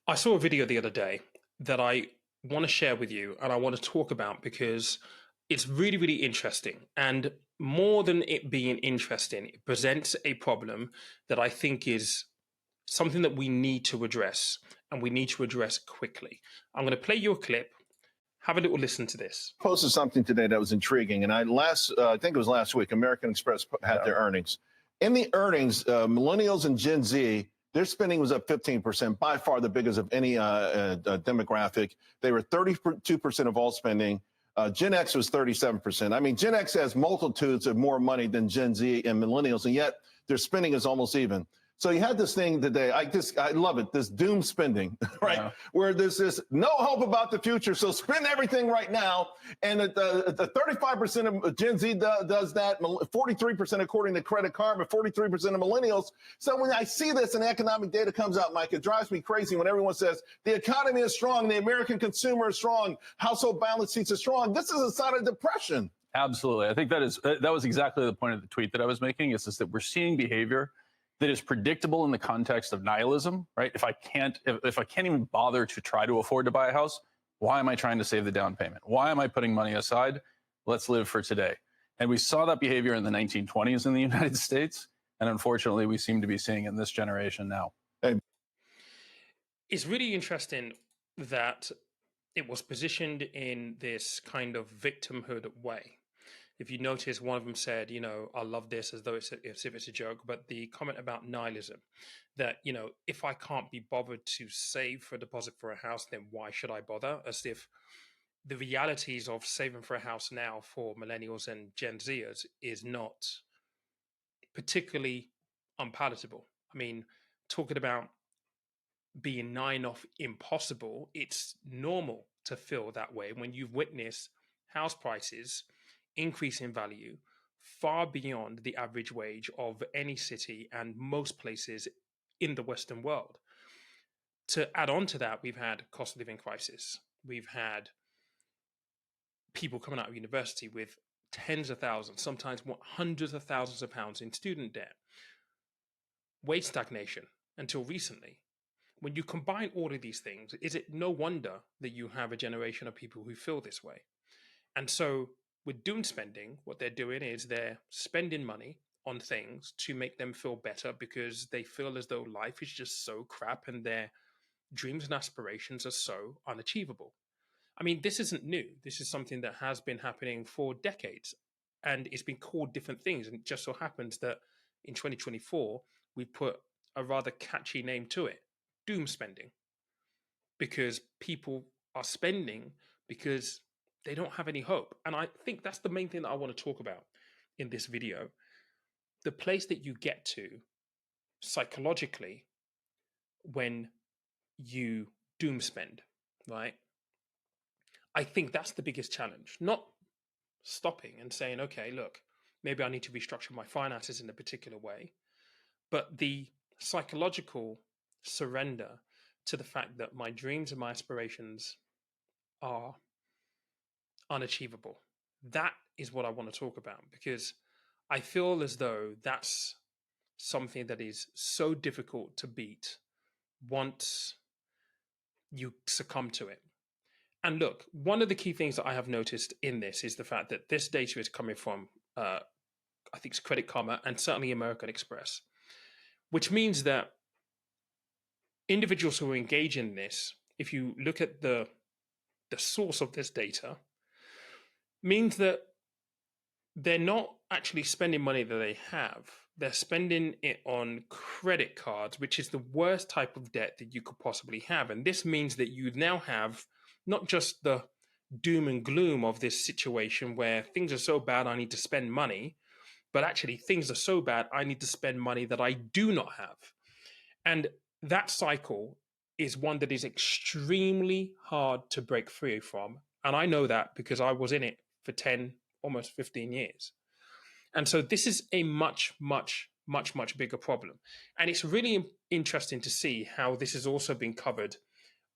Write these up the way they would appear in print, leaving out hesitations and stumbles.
I saw a video the other day that I want to share with you and I want to talk about because it's really, really interesting. And more than it being interesting, it presents a problem that I think is something that we need to address and we need to address quickly. I'm going to play you a clip. Have a little listen to this. Posted something today that was intriguing, and I think it was last week. American Express had their earnings. In the earnings, millennials and Gen Z, their spending was up 15%, by far the biggest of any demographic. They were 32% of all spending. Gen X was 37%. I mean, Gen X has multitudes of more money than Gen Z and millennials, and yet their spending is almost even. So you had this thing today. I love it. This doom spending, right? Yeah. Where there's this no hope about the future. So spend everything right now. And the 35% of Gen Z does that. 43% according to Credit Card, but 43% of millennials. So when I see this and economic data comes out, Mike, it drives me crazy when everyone says the economy is strong, the American consumer is strong, household balance sheets are strong. This is a sign of depression. Absolutely. I think that was exactly the point of the tweet that I was making. Is that we're seeing behavior that is predictable in the context of nihilism, right? If I can't even bother to try to afford to buy a house, why am I trying to save the down payment? Why am I putting money aside? Let's live for today. And we saw that behavior in the 1920s in the United States. And unfortunately, we seem to be seeing it in this generation now. It's really interesting that it was positioned in this kind of victimhood way. If you notice, one of them said, I love this, as though as if it's a joke, but the comment about nihilism, that, if I can't be bothered to save for a deposit for a house, then why should I bother? As if the realities of saving for a house now for millennials and Gen Zers is not particularly unpalatable. I mean, talking about being nigh enough impossible, it's normal to feel that way when you've witnessed house prices increase in value far beyond the average wage of any city and most places in the Western world. To add on to that, we've had cost of living crisis. We've had people coming out of university with tens of thousands, sometimes hundreds of thousands of pounds in student debt. Wage stagnation until recently. When you combine all of these things, is it no wonder that you have a generation of people who feel this way? And so with doom spending, what they're doing is they're spending money on things to make them feel better because they feel as though life is just so crap and their dreams and aspirations are so unachievable. I mean, this isn't new. This is something that has been happening for decades and it's been called different things. And it just so happens that in 2024, we put a rather catchy name to it, doom spending, because people are spending because they don't have any hope. And I think that's the main thing that I want to talk about in this video. The place that you get to psychologically when you doom spend, right? I think that's the biggest challenge, not stopping and saying, okay, look, maybe I need to restructure my finances in a particular way, but the psychological surrender to the fact that my dreams and my aspirations are unachievable. That is what I want to talk about, because I feel as though that's something that is so difficult to beat once you succumb to it. And look, one of the key things that I have noticed in this is the fact that this data is coming from, I think it's Credit Karma and certainly American Express, which means that individuals who engage in this, if you look at the source of this data, means that they're not actually spending money that they have. They're spending it on credit cards, which is the worst type of debt that you could possibly have. And this means that you now have not just the doom and gloom of this situation where things are so bad, I need to spend money, but actually things are so bad, I need to spend money that I do not have. And that cycle is one that is extremely hard to break free from. And I know that because I was in it for 10, almost 15 years. And so this is a much, much, much, much bigger problem. And it's really interesting to see how this has also been covered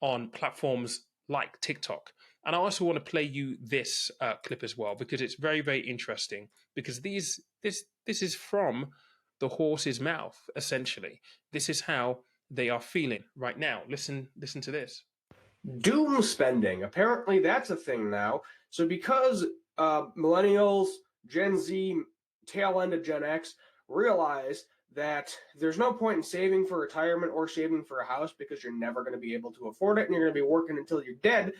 on platforms like TikTok. And I also want to play you this clip as well, because it's very, very interesting, because this is from the horse's mouth, essentially. This is how they are feeling right now. Listen to this. Doom spending. Apparently, that's a thing now. So, because millennials, Gen Z, tail end of Gen X realize that there's no point in saving for retirement or saving for a house because you're never going to be able to afford it and you're going to be working until you're dead,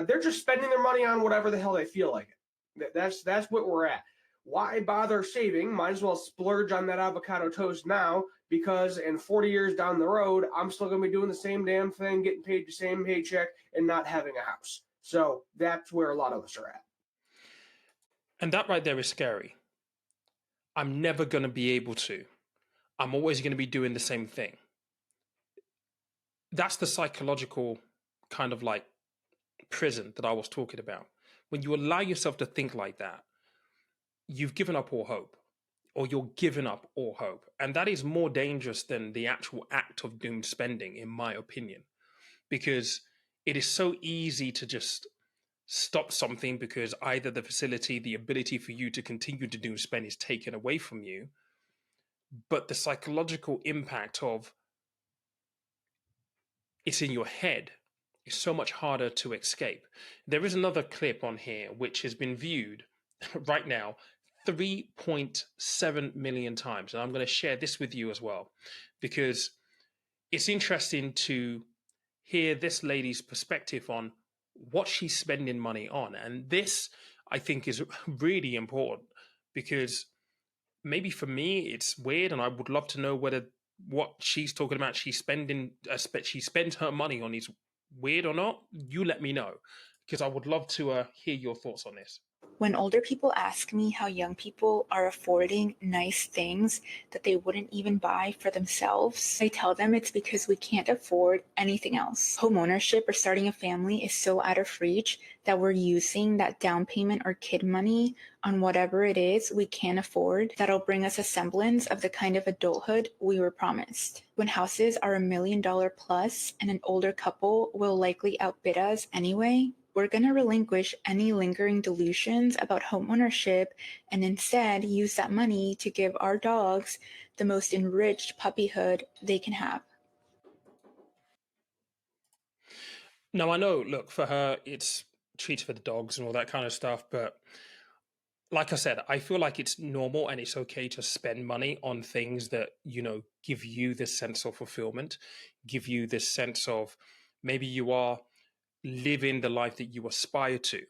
they're just spending their money on whatever the hell they feel like it. That's what we're at. Why bother saving? Might as well splurge on that avocado toast now, because in 40 years down the road, I'm still going to be doing the same damn thing, getting paid the same paycheck, and not having a house. So that's where a lot of us are at. And that right there is scary. I'm never going to be able to. I'm always going to be doing the same thing. That's the psychological kind of like prison that I was talking about. When you allow yourself to think like that, you've given up all hope, or you're giving up all hope. And that is more dangerous than the actual act of doom spending, in my opinion, because it is so easy to just stop something because either the facility, the ability for you to continue to doom spend is taken away from you. But the psychological impact of it's in your head is so much harder to escape. There is another clip on here which has been viewed right now 3.7 million times. And I'm going to share this with you as well, because it's interesting to hear this lady's perspective on what she's spending money on. And this, I think, is really important, because maybe for me it's weird, and I would love to know whether what she's talking about she spends her money on is weird or not. You let me know, because I would love to hear your thoughts on this. When older people ask me how young people are affording nice things that they wouldn't even buy for themselves, I tell them it's because we can't afford anything else. Home ownership or starting a family is so out of reach that we're using that down payment or kid money on whatever it is we can't afford that'll bring us a semblance of the kind of adulthood we were promised. When houses are $1 million plus and an older couple will likely outbid us anyway, we're going to relinquish any lingering delusions about homeownership and instead use that money to give our dogs the most enriched puppyhood they can have. Now, I know, look, for her, it's treats for the dogs and all that kind of stuff. But like I said, I feel like it's normal and it's okay to spend money on things that, give you this sense of fulfillment, give you this sense of maybe you are living the life that you aspire to.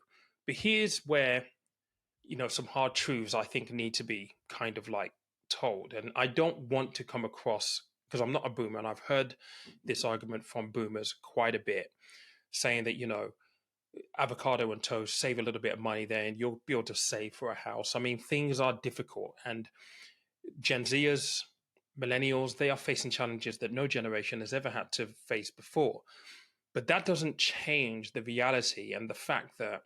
But here's where, some hard truths I think need to be kind of like told. And I don't want to come across, because I'm not a boomer, and I've heard this argument from boomers quite a bit, saying that, avocado and toast, save a little bit of money there and you'll be able to save for a house. I mean, things are difficult, and Gen Zers, millennials, they are facing challenges that no generation has ever had to face before. But that doesn't change the reality and the fact that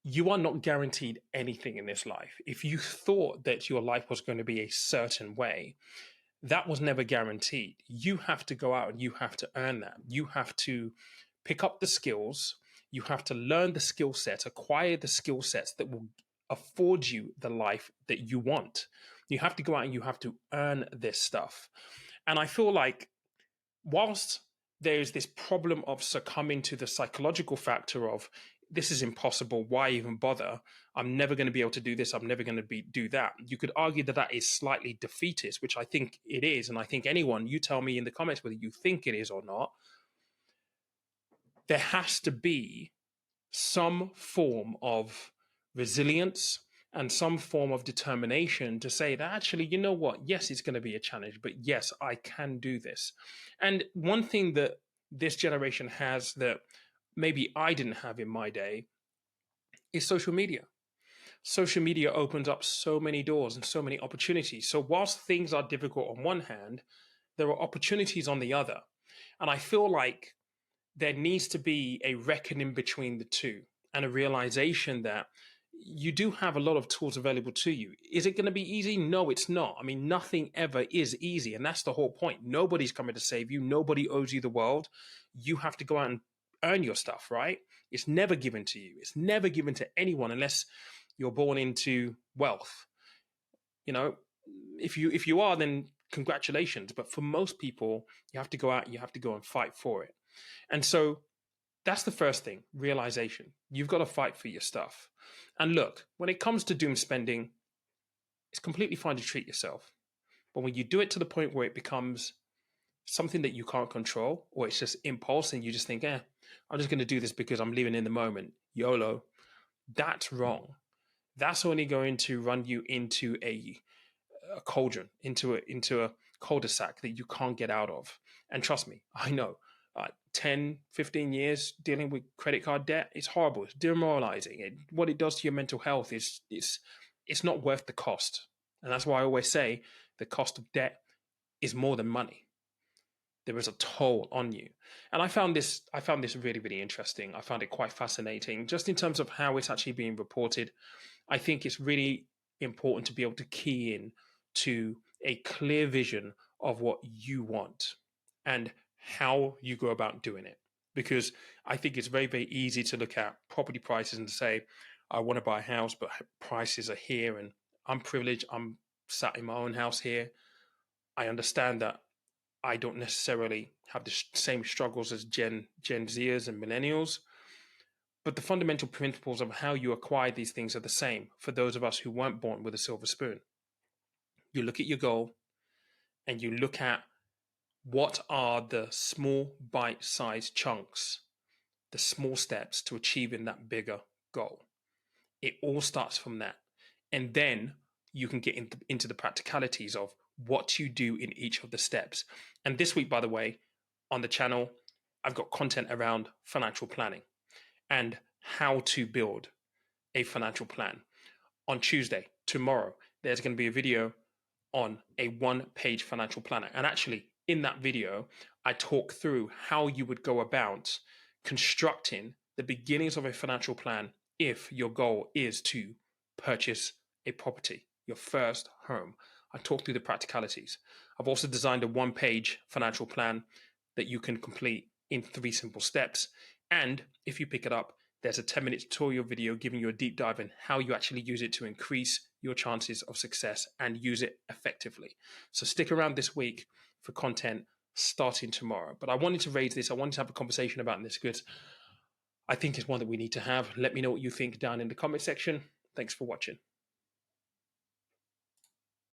you are not guaranteed anything in this life. If you thought that your life was going to be a certain way, that was never guaranteed. You have to go out and you have to earn that. You have to pick up the skills. You have to learn the skill sets, acquire the skill sets that will afford you the life that you want. You have to go out and you have to earn this stuff. And I feel like whilst there's this problem of succumbing to the psychological factor of this is impossible, why even bother? I'm never going to be able to do this. I'm never going to do that. You could argue that that is slightly defeatist, which I think it is. And I think anyone, you tell me in the comments whether you think it is or not. There has to be some form of resilience and some form of determination to say that actually, you know what? Yes, it's going to be a challenge, but yes, I can do this. And one thing that this generation has that maybe I didn't have in my day is social media. Social media opens up so many doors and so many opportunities. So whilst things are difficult on one hand, there are opportunities on the other. And I feel like there needs to be a reckoning between the two and a realization that you do have a lot of tools available to you. Is it going to be easy? No, it's not. I mean, nothing ever is easy. And that's the whole point. Nobody's coming to save you. Nobody owes you the world. You have to go out and earn your stuff, right? It's never given to you. It's never given to anyone unless you're born into wealth. If you are, then congratulations. But for most people, you have to go out, you have to go and fight for it. And so that's the first thing, realization. You've got to fight for your stuff. And look, when it comes to doom spending, it's completely fine to treat yourself. But when you do it to the point where it becomes something that you can't control, or it's just impulse and you just think, I'm just going to do this because I'm living in the moment, YOLO, that's wrong. That's only going to run you into a cauldron, into a cul-de-sac that you can't get out of. And trust me, I know 10, 15 years dealing with credit card debt, it's horrible. It's demoralizing. What it does to your mental health is it's not worth the cost. And that's why I always say the cost of debt is more than money. There is a toll on you. And I found this really, really interesting. I found it quite fascinating, just in terms of how it's actually being reported. I think it's really important to be able to key in to a clear vision of what you want and how you go about doing it. Because I think it's very, very easy to look at property prices and to say, I want to buy a house, but prices are here and I'm privileged. I'm sat in my own house here. I understand that I don't necessarily have the same struggles as Gen Zers and millennials, but the fundamental principles of how you acquire these things are the same for those of us who weren't born with a silver spoon. You look at your goal and you look at what are the small bite-sized chunks, the small steps to achieving that bigger goal. It all starts from that. And then you can get into the practicalities of what you do in each of the steps. And this week, by the way, on the channel, I've got content around financial planning and how to build a financial plan. On Tuesday, tomorrow, there's going to be a video on a one-page financial planner. And actually, in that video, I talk through how you would go about constructing the beginnings of a financial plan if your goal is to purchase a property, your first home. I talk through the practicalities. I've also designed a one-page financial plan that you can complete in 3 simple steps. And if you pick it up, there's a 10-minute tutorial video giving you a deep dive in how you actually use it to increase your chances of success and use it effectively. So stick around this week for content starting tomorrow. But I wanted to raise this. I wanted to have a conversation about this because I think it's one that we need to have. Let me know what you think down in the comment section. Thanks for watching.